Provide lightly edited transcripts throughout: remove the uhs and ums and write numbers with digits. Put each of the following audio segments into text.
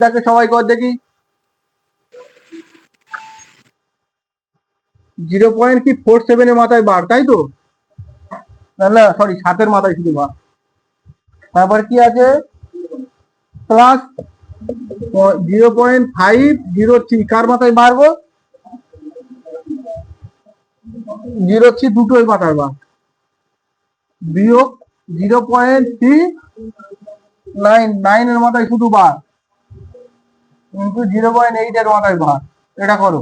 দেখে সবাই কর দেখি 0.47 এর মাথায় বার, তাই তো? না সরি, 7 মাথায় শুধু বার। তারপর কি আছে? প্লাস 0.503 কার মাথায় বাড়বো? 03 দুটোই মাথায় বার। বিয়োগ 0.399 এর মাথায় শুধু বার, কিন্তু 0.8 এর মাথায় বার। এটা করো।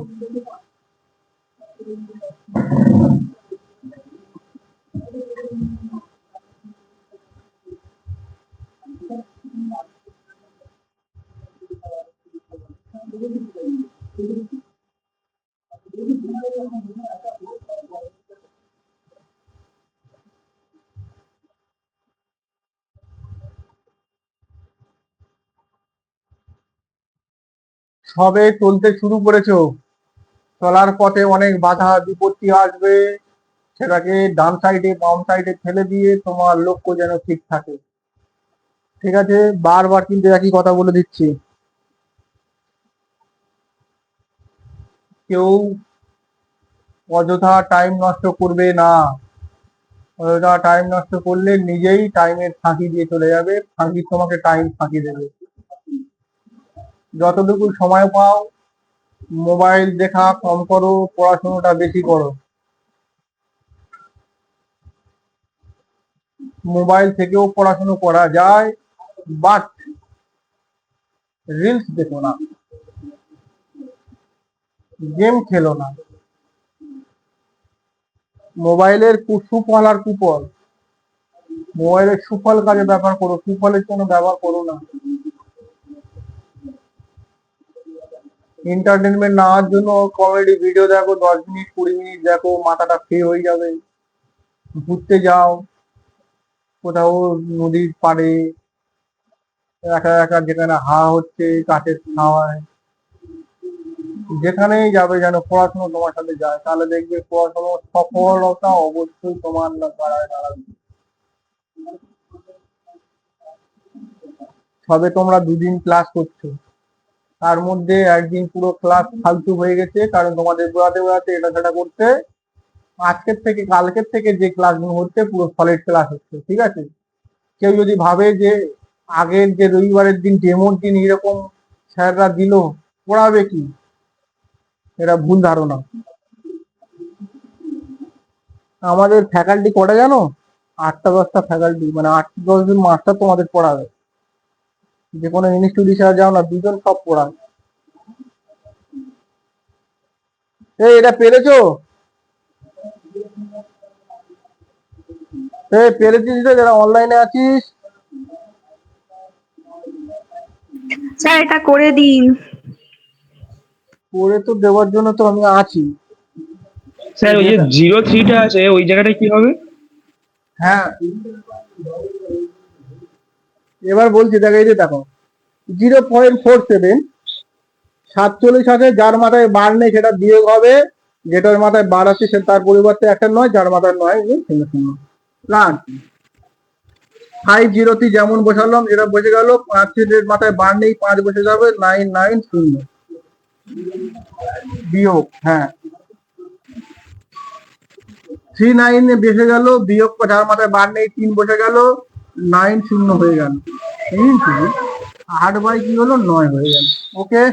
সবে চলতে শুরু করেছো, চলার পথে অনেক বাধা বিপত্তি আসবে, সেটাকে ডান সাইডে বাম সাইডে ফেলে দিয়ে তোমার লক্ষ্য যেন ঠিক থাকে। ঠিক আছে? বারবার কিন্তু একই কথা বলে দিচ্ছি, কেউ অযথা টাইম নষ্ট করবে না। অযথা টাইম নষ্ট করলে নিজেই টাইমের ফাঁকি দিয়ে চলে যাবে, ফাঁকি তোমাকে টাইম ফাঁকি দেবে। যতটুকু সময় পাও মোবাইল দেখা কম করো, পড়াশোনাটা বেশি করো। মোবাইল থেকেও পড়াশোনা করা যায়, বাট রিলস দেখো না, গেম খেলো না। মোবাইলের সুফল আর কুফল, মোবাইলের সুফল কাজে ব্যবহার করো, কুফলের জন্য ব্যবহার করো না। এন্টারটেনমেন্ট নেওয়ার জন্য কমেডি ভিডিও দেখো, 10 মিনিট 20 মিনিট দেখো, মাথাটা ফ্রি হয়ে যাবে। ঘুরতে যাও কোথাও নদীর পাড়ে, একা একা, যেখানে হাওয়া হচ্ছে, কাঠের ছাওয়ায়, যেখানেই যাবে যেন পড়াশোনা তোমার সাথে যায়, তাহলে দেখবে পড়াশোনার সফলতা অবশ্যই তোমার দ্বারায় দাঁড়াবে। সবে তোমরা 2 দিন ক্লাস করছো, তার মধ্যে একদিন পুরো ক্লাস ফালতু হয়ে গেছে, কারণ তোমাদের বোঝাতে বোঝাতে এটা সেটা করতে আজকের থেকে কালকের থেকে যে ক্লাসগুলো হচ্ছে পুরো সলিড ক্লাস হচ্ছে। ঠিক আছে? কেউ যদি ভাবে যে আগের যে রবিবারের দিন ডেমোর দিন এরকম স্যাররা দিল, পড়াবে কি, এটা ভুল ধারণা। আমাদের ফ্যাকাল্টি কটা জানো? 8টা 10টা ফ্যাকাল্টি, মানে 8-10 জন মাস্টার তোমাদের পড়াবে। যে কোনো ইনস্টিটিউট হিসাবে যাও না, 2 জন সব পড়ায়। এই এটা পেরেছো? এই পেরেছিস তো, যারা অনলাইনে আছিস? স্যার এটা করে দিন। করে তো দেওয়ার জন্য তো আমি আছি। স্যার ওই যে 03টা আছে ওই জায়গাটা কি হবে? হ্যাঁ, এবার বলছি, দেখো এই যে দেখো 0.47 47 আছে, যার মাথায় বার নেই সেটা বিয়োগ হবে, যেটার মাথায় বার আছে সে তার পরিবর্তে একটা নয়, যার মাথায় নয় 0 প্লাস 503 যেমন বসালাম যেটা বসে গেল, 5 মাথায় বার নেই 5 বসে যাবে, 990 বিয়োগ, হ্যাঁ 39 বেসে গেল, বিয়োগ যার মাথায় বার নেই 3 বসে গেল, 90 হয়ে গেল, কিন্তু 8 বাই কি হলো 9 হয়ে গেল। ওকে,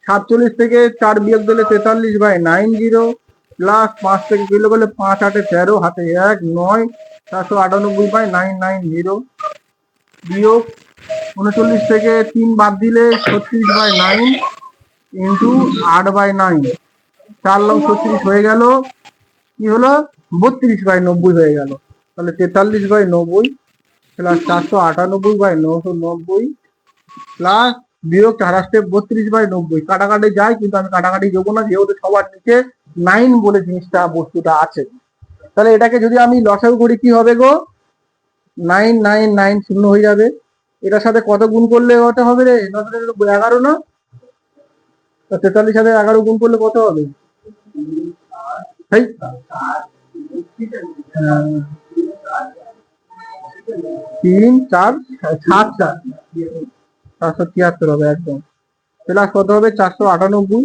47 থেকে 4 বিয়োগ দিলে 43/90, প্লাস 5 থেকে কিলো গেলে 5 8 13, হাতে 1 9, 498/990, বিয়োগ 39 থেকে 3 বাদ দিলে 36/9 ইন্টু 8/9, 4 লং 36 হয়ে গেল, কি হলো 32/90 হয়ে গেল। তাহলে 43/90 প্লাস 498/990 প্লাস বিয়োগ 32/90, কাটাকাটি যায়, কিন্তু আমি কাটাকাটি দেবো না, যেহেতু সবার নিচে 9 বলে জিনিসটা বস্তুটা আছে। তাহলে এটাকে যদি আমি লসাগু করি কি হবে গো? 9990 হয়ে যাবে। এটার সাথে কত গুণ করলে ওটা হবে রে? 11 না? 43 সাথে 11 গুণ করলে কত হবে? 3 4 7 4 773 হবে একদম। প্লাস কত হবে 498,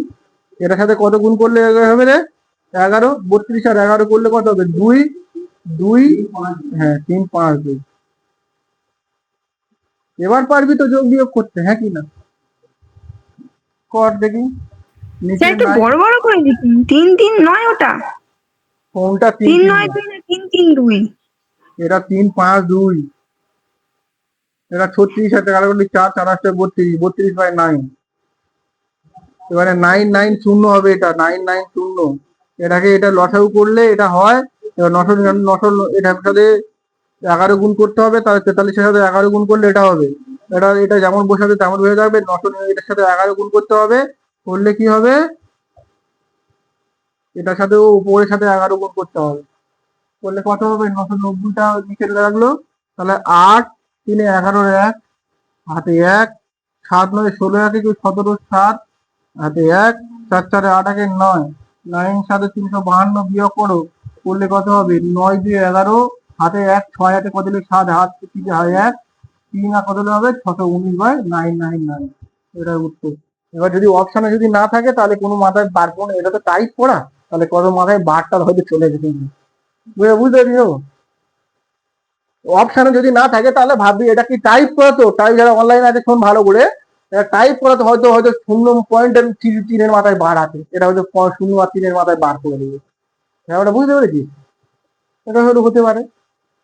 এটার সাথে কত গুণ করলে হবে রে 11, 32 আর 11 করলে কত হবে 2 2, হ্যাঁ 3 5 2। এবার পারবি তো যোগ বিয়োগ করতে, হ্যাঁ কি না? কর দেখি নিচে স্যার একটু নাই বড় বড় করে লিখুন। 3 3 9 ওটা। কোনটা 3 3 3 9 2 না 3 3 2। এটা 3 5 2, এটা 36 আর 11 করলে 4 4 8 32, 32 বাই 9। এবারে 990 হবে, এটা 990। এটাকে এটা লসাগু করলে এটা হয়, এবার 900 এটার সাথে 11 গুণ করতে হবে, তাহলে 43-এর সাথে 11 গুণ করলে এটা হবে। এটা যেমন বসাবে তেমন হয়ে যাবে। 900 এটার সাথে 11 গুণ করতে হবে, করলে কি হবে এটার সাথেও উপরের সাথে 11 গুণ করতে হবে, করলে কত হবে 990টা নিচে রাখলো। তাহলে 8 3 11 1 হাতে 1, 7 9 16 1 17 7 হাতে 1, 4 4 8 1 9, 9 7 352 বিয়োগ করো, করলে কত হবে 9 2 11 হাতে 1, 6 হাতে কত হলে 7 হাত 3 হয় 1, 3 আর কত হলে হবে 619/999। এটার উত্তর। এবার যদি অপশনে যদি না থাকে তাহলে কোনো মাথায় বার করুন, এটা তো টাইপ করা, তাহলে কত মাথায় বারটা হয়তো চলে গেছে। বুঝতে পেরেছো? অপশনে যদি না থাকে তাহলে ভাববি এটা কি টাইপ করা, তো টাইপ যারা অনলাইনে আছে শোন ভালো করে, টাইপ করা তো হয়তো হয়তো 0.3-এর মাথায় বার আছে, এটা হয়তো 0 আর 3-এর মাথায় বার করে দেবে। হ্যাঁ ওটা বুঝতে পেরেছিস? এটা হয়তো হতে পারে।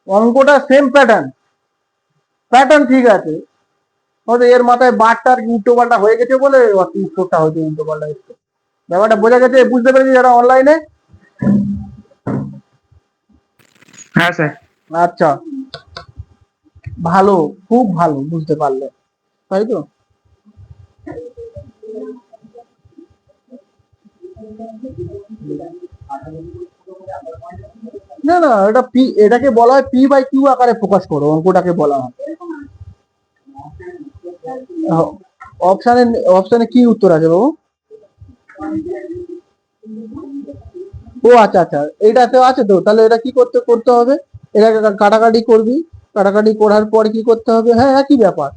অঙ্কটা সেম প্যাটার্ন, প্যাটার্ন ঠিক আছে, হয়তো এর মাথায় বারটা আর কি উল্টো পাল্টা হয়ে গেছে বলে উত্তরটা হয়তো উল্টো পাল্টা এসছে। ব্যাপারটা বোঝা গেছে? বুঝতে পেরেছি যারা অনলাইনে? হ্যাঁ স্যার। আচ্ছা, ভালো, খুব ভালো বুঝতে পারলে, তাই তো? না না, এটা পি, এটাকে বলা হয় P/Q আকারে প্রকাশ করো, অঙ্কটাকে বলা হয়। অপশানে অপশানে কি উত্তর আছে বাবু? ও আচ্ছা আচ্ছা, এইটাতে আছে তো, তাহলে এটা কি করতে করতে হবে, এটাকে কাটাকাটি করবি, কাটাকাটি করার পর কি করতে হবে, হ্যাঁ একই ব্যাপার।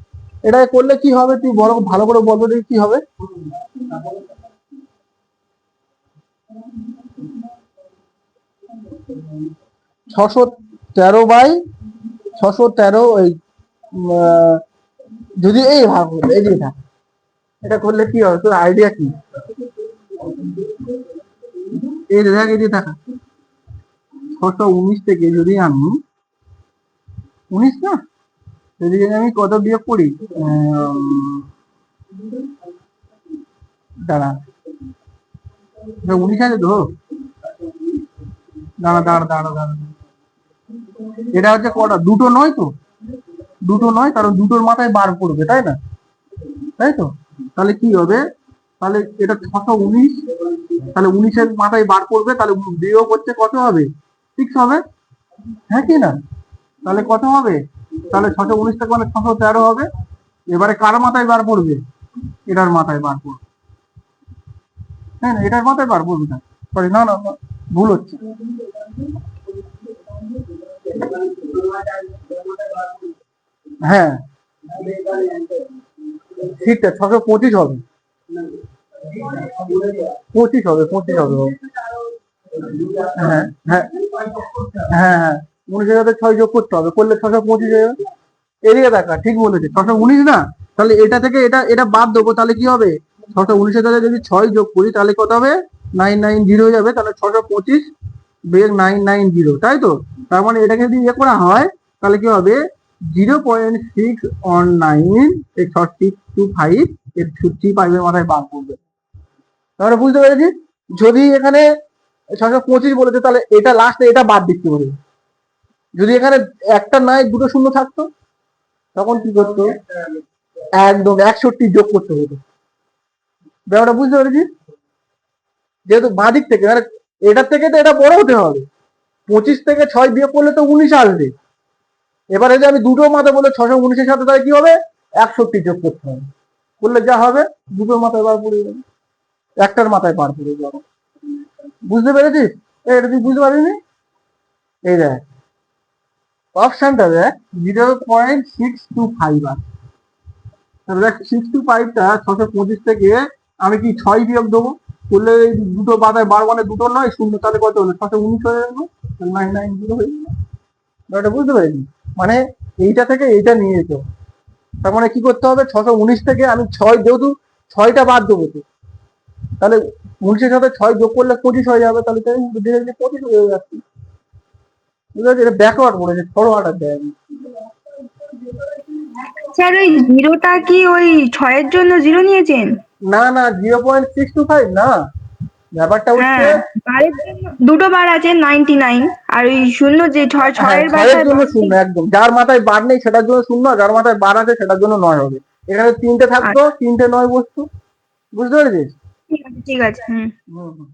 এটা করলে কি হবে তুই বড় ভালো করে বলতো দেখি কি হবে। 613/613, ওই যদি এই ভাগ হলো এই দিকে থাকে, এটা করলে কি হবে তোর আইডিয়া কি? এই দেখ এই দিকে থাকা 619 থেকে যদি আমি 19 না, যদি আমি কত বিয়োগ করি, দাঁড়া 19 আছে তো, দাঁড়া দাঁড়া দাঁড়া দাঁড়া, এটা হচ্ছে কটা, দুটো নয় তো, দুটো নয়, কারণ দুটোর মাথায় বার করবে তাই না, তাই তো? তাহলে কি হবে, তাহলে এটা 619, তাহলে 19-এর মাথায় বার করবে, তাহলে বিয়োগ হচ্ছে কত হবে 6 হবে, হ্যাঁ কি না? তাহলে কত হবে, তাহলে 619 থেকে মানে 613 হবে। এবারে কার মাথায় বার পড়বে, এটার মাথায় বার পড়বে, হ্যাঁ না এটার মাথায় বার পড়বে না, সরি না না না, ভুল হচ্ছে। হ্যাঁ ঠিকটা 625 হবে, 25 হবে, 25 হবে। হ্যাঁ হ্যাঁ হ্যাঁ হ্যাঁ, 19-এর সাথে 6 যোগ করতে হবে, করলে 625 হয়ে যাবে। এদিকে দেখা, ঠিক বলেছে 619 না, তাহলে এটা থেকে এটা এটা বাদ দেবো, তাহলে কি হবে 619-এর সাথে যদি 6 যোগ করি তাহলে কত হবে 990 হয়ে যাবে, তাহলে 625 বিয়োগ 990, তাই তো? তার মানে এটাকে যদি ইয়ে করা হয় তাহলে কি হবে 0.619 625 এর 65 মাথায় বার করবে। তাহলে বুঝতে পেরেছি, যদি এখানে 625 বলেছে তাহলে এটা লাস্টে এটা বাদ দিতে হবে। যদি এখানে একটা নাই দুটো শূন্য থাকতো তখন কি করতো, একদম 61 যোগ করতে হতো। ব্যাপারটা বুঝতে পেরেছি? যেহেতু বাঁ দিক থেকে মানে এটার থেকে তো এটা বড় হতে হবে, 25 থেকে 6 বিয়োগ করলে তো 19 আসবে। এবারে যে আমি দুটো মাথা বলে 619-এর সাথে তাহলে কি হবে 61 যোগ করতে হবে, করলে যা হবে দুটোর মাথায় বার পড়ে যাবে, একটার মাথায় বার পড়ে যাবে। বুঝতে পেরেছিস? এটা তুই বুঝতে পারিনি? এই দেখ অপশনটা দেখ 0.625 আছে, তাহলে দেখ 65টা 625 থেকে আমি কি 6 বিয়োগ দেবো, করলে এই দুটো বাধায় 12 মানে দুটো নয় শূন্য, তাহলে কত হলো 619 হয়ে গেল, 990 হয়ে গেল। ব্যাপারটা বুঝতে পেরেছি? মানে এইটা থেকে এইটা নিয়ে যেতে হবে। তার মানে কি করতে হবে, 619 থেকে আমি 6 যেহেতু 6টা বাদ দেবো তো, তাহলে 19-এর সাথে 6 যোগ করলে 25 হয়ে যাবে, তাহলে ধীরে ধীরে 25 হয়ে যাচ্ছে। বুঝতে পারছি? এটা ব্যাকওয়ার্ড করেছে, ফরওয়ার্ড আর দেয়। স্যার ওই জিরোটা কি ওই 6-এর জন্য জিরো নিয়েছেন? না না, 0.625 না, ব্যাপারটা হচ্ছে হ্যাঁ, বারের জন্য দুটো বার আছে 99, আর ওই শূন্য যে হ্যাঁ, ছয়ের 6-এর জন্য বারটা শূন্য একদম, যার মাথায় বার নেই সেটার জন্য শূন্য, আর যার মাথায় বার আছে সেটার জন্য 9 হবে। এখানে 3টে থাকতো, 3টে 9 বসতো। বুঝতে পেরেছিস? ঠিক আছে, ঠিক আছে। হুম। হুম হুম।